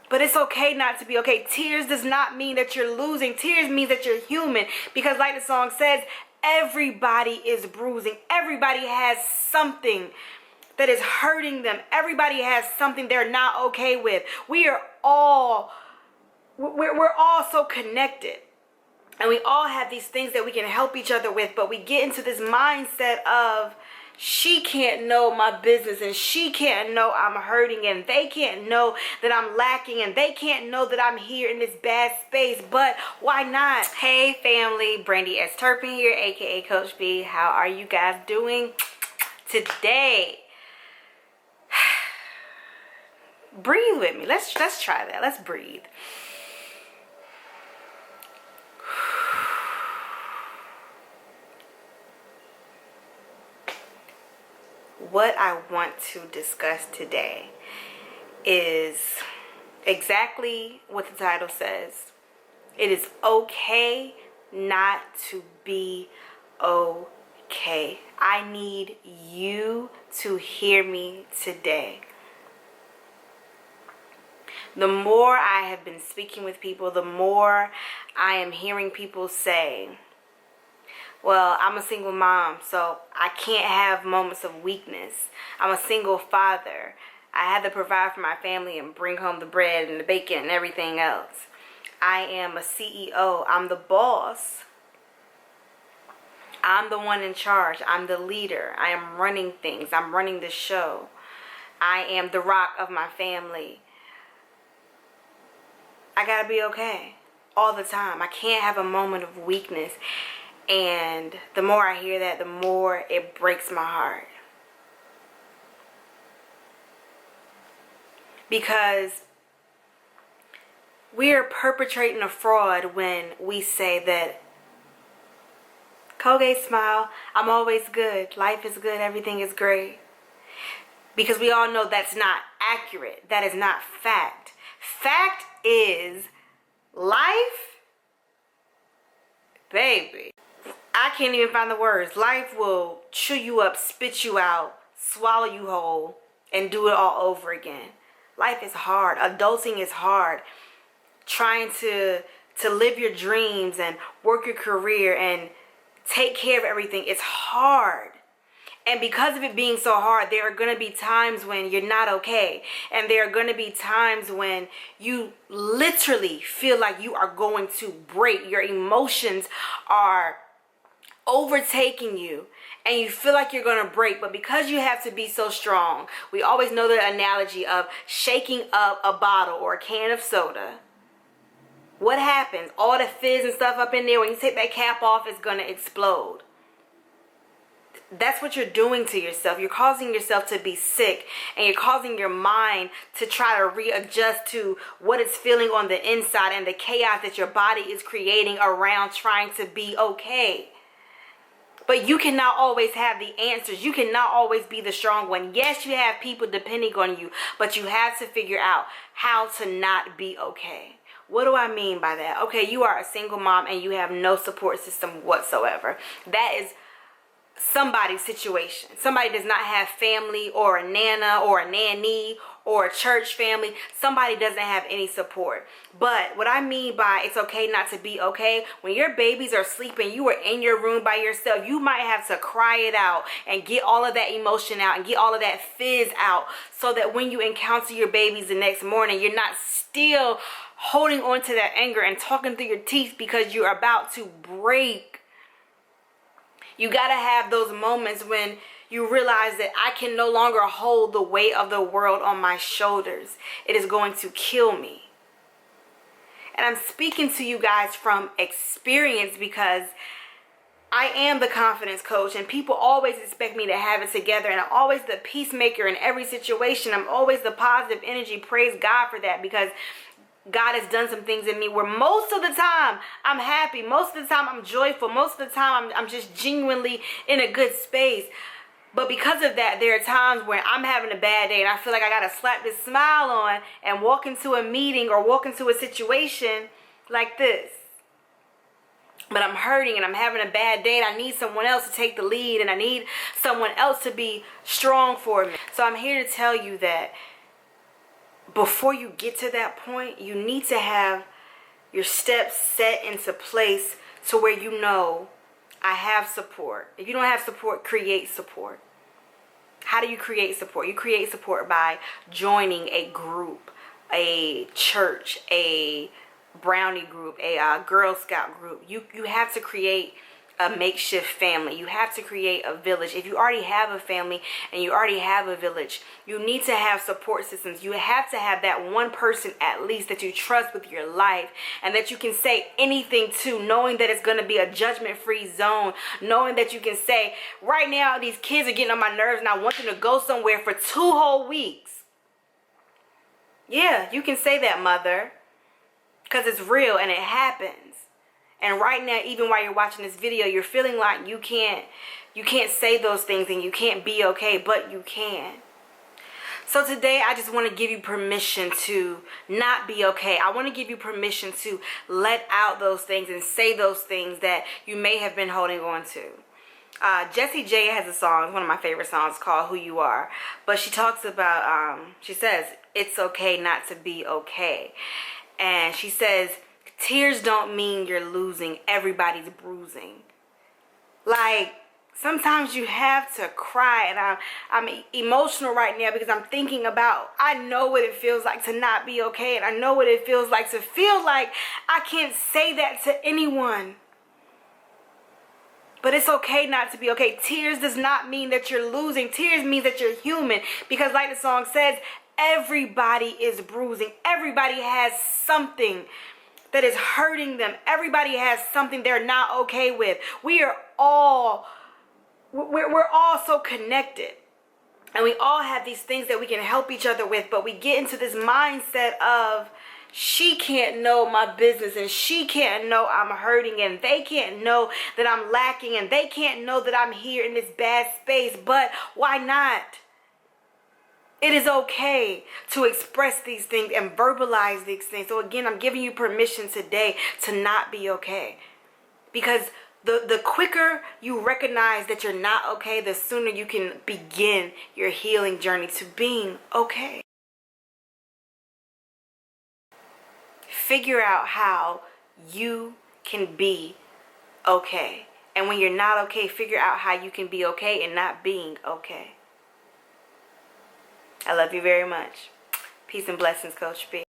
But it's okay not to be okay. Tears does not mean that you're losing. Tears means that you're human. Because like the song says, everybody is bruising. Everybody has something that is hurting them. Everybody has something they're not okay with. We're all so connected. And we all have these things that we can help each other with. But we get into this mindset of, she can't know my business, and she can't know I'm hurting, and they can't know that I'm lacking, and they can't know that I'm here in this bad space. But why not? Hey family, Brandy S. Turpin here, aka Coach B. How are you guys doing today? Breathe with me. Let's try that. Let's breathe. What I want to discuss today is exactly what the title says. It is okay not to be okay. I need you to hear me today. The more I have been speaking with people, the more I am hearing people say, well, I'm a single mom, so I can't have moments of weakness. I'm a single father. I have to provide for my family and bring home the bread and the bacon and everything else. I am a CEO. I'm the boss. I'm the one in charge. I'm the leader. I am running things. I'm running the show. I am the rock of my family. I gotta be okay all the time. I can't have a moment of weakness. And the more I hear that, the more it breaks my heart. Because we are perpetrating a fraud when we say that, Colgate smile, I'm always good, life is good, everything is great. Because we all know that's not accurate. That is not fact. Fact is life, baby. I can't even find the words. Life will chew you up, spit you out, swallow you whole, and do it all over again. Life is hard. Adulting is hard. Trying to live your dreams and work your career and take care of everything, it's hard. And because of it being so hard, there are going to be times when you're not okay. And there are going to be times when you literally feel like you are going to break. Your emotions are overtaking you and you feel like you're gonna break, but because you have to be so strong, we always know the analogy of shaking up a bottle or a can of soda. What happens? All the fizz and stuff up in there, when you take that cap off, it's gonna explode. That's what you're doing to yourself. You're causing yourself to be sick, and you're causing your mind to try to readjust to what it's feeling on the inside and the chaos that your body is creating around trying to be okay. But you cannot always have the answers. You cannot always be the strong one. Yes, you have people depending on you, but you have to figure out how to not be okay. What do I mean by that? Okay, you are a single mom and you have no support system whatsoever. That is somebody's situation. Somebody does not have family or a nana or a nanny or a church family. Somebody doesn't have any support. But what I mean by it's okay not to be okay, when your babies are sleeping, you are in your room by yourself, you might have to cry it out and get all of that emotion out and get all of that fizz out so that when you encounter your babies the next morning, you're not still holding on to that anger and talking through your teeth because you're about to break. You gotta have those moments when you realize that I can no longer hold the weight of the world on my shoulders. It is going to kill me. And I'm speaking to you guys from experience because I am the confidence coach and people always expect me to have it together, and I'm always the peacemaker in every situation. I'm always the positive energy. Praise God for that, because God has done some things in me where most of the time I'm happy. Most of the time I'm joyful. Most of the time I'm just genuinely in a good space. But because of that, there are times where I'm having a bad day and I feel like I got to slap this smile on and walk into a meeting or walk into a situation like this. But I'm hurting and I'm having a bad day and I need someone else to take the lead and I need someone else to be strong for me. So I'm here to tell you that before you get to that point, you need to have your steps set into place to where you know, I have support. If you don't have support, create support. How do you create support? You create support by joining a group, a church, a brownie group, a Girl Scout group. You have to create a makeshift family. You have to create a village. If you already have a family and you already have a village, you need to have support systems. You have to have that one person at least that you trust with your life and that you can say anything to, knowing that it's going to be a judgment-free zone, knowing that you can say, right now these kids are getting on my nerves and I want them to go somewhere for 2 whole weeks. Yeah, you can say that, mother, because it's real and it happens. And right now, even while you're watching this video, you're feeling like you can't say those things and you can't be okay, but you can. So today, I just want to give you permission to not be okay. I want to give you permission to let out those things and say those things that you may have been holding on to. Jessie J has a song, one of my favorite songs, called Who You Are. But she talks about, she says, it's okay not to be okay. And she says, tears don't mean you're losing. Everybody's bruising. Like, sometimes you have to cry. And I'm emotional right now because I'm thinking about, I know what it feels like to not be okay. And I know what it feels like to feel like I can't say that to anyone. But it's okay not to be okay. Tears does not mean that you're losing. Tears means that you're human. Because like the song says, everybody is bruising. Everybody has something that is hurting them. Everybody has something they're not okay with. We're all so connected. And we all have these things that we can help each other with. But we get into this mindset of, she can't know my business and she can't know I'm hurting and they can't know that I'm lacking and they can't know that I'm here in this bad space. But why not? It is okay to express these things and verbalize these things. So again, I'm giving you permission today to not be okay. Because the quicker you recognize that you're not okay, the sooner you can begin your healing journey to being okay. Figure out how you can be okay. And when you're not okay, figure out how you can be okay and not being okay. I love you very much. Peace and blessings, Coach B.